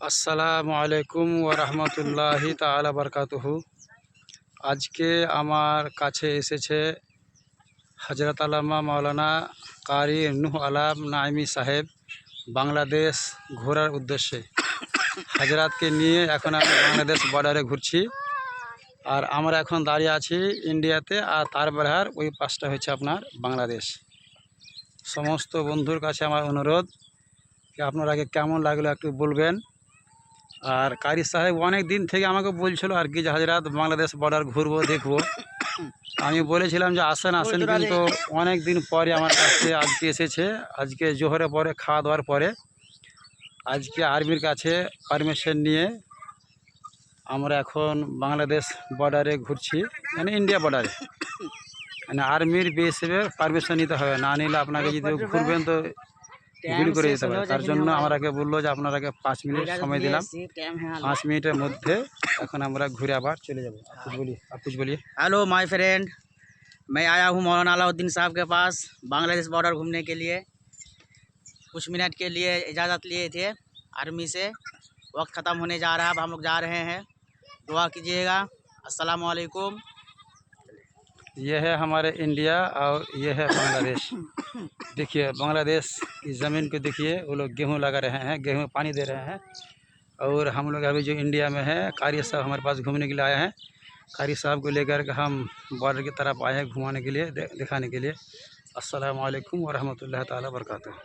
আসসালামু আলাইকুম ওয়া রাহমাতুল্লাহি তাআলা বারাকাতুহু। আজকে আমার কাছে এসেছে হযরত আল্লামা মাওলানা কারি নূহ আলাম নাইমি সাহেব বাংলাদেশ ঘোরার উদ্দেশ্যে। হযরতকে নিয়ে এখন আমি বাংলাদেশ বর্ডারে ঘুরছি। আর আমরা এখন দাঁড়িয়ে আছি ইন্ডিয়াতে, আর তার বেড়ার ওই পাশটা হচ্ছে আপনার বাংলাদেশ। সমস্ত বন্ধুর কাছে আমার অনুরোধ যে আপনারাকে কেমন লাগলো একটু বলবেন। আর কারি সাহেব অনেক দিন থেকে আমাকে বলছিল আর কি যে হাজরাত বাংলাদেশ বর্ডার ঘুরবো, দেখবো। আমি বলেছিলাম যে আসেন আসেন, কিন্তু অনেক দিন পরে আমার কাছে আজকে এসেছে। আজকে জোহরে পরে খাওয়া দাওয়ার পরে আজকে আর্মির কাছে পারমিশন নিয়ে আমরা এখন বাংলাদেশ বর্ডারে ঘুরছি, মানে ইন্ডিয়া বর্ডারে। মানে আর্মির বিএসএফের পারমিশন নিতে হবে, না নিলে আপনাকে যদি ঘুরবেন তো গুলি করে দিতে পারে। তার জন্য আমাকে বললো যে আপনারাকে 5 মিনিট সময় দিলাম, 5 মিনিটের মধ্যে এখন আমরা ঘুরে আবার चले যাব। आप कुछ बोलिए। हेलो माय फ्रेंड, मैं आया हूँ मौलाना अलाउद्दीन साहब के पास बांग्लादेश बॉर्डर घूमने के लिए। कुछ मिनट के लिए इजाज़त लिए थे आर्मी से। वक्त ख़त्म होने जा रहा है, अब हम लोग जा रहे हैं। दुआ कीजिएगा। अस्सलाम वालेकुम। ये है हमारे इंडिया और ये है बांग्लादेश। देखिए बांग्लादेश की ज़मीन को देखिए, वो लोग गेहूँ लगा रहे हैं, गेहूँ में पानी दे रहे हैं। और हम लोग अभी जो इंडिया में है, कारी साहब हमारे पास घूमने के लिए आए हैं। कारी साहब को लेकर के हम बॉर्डर की तरफ आए हैं घुमाने के लिए, दिखाने के लिए। अस्सलामु अलैकुम व रहमतुल्लाहि ताला बरकातहू।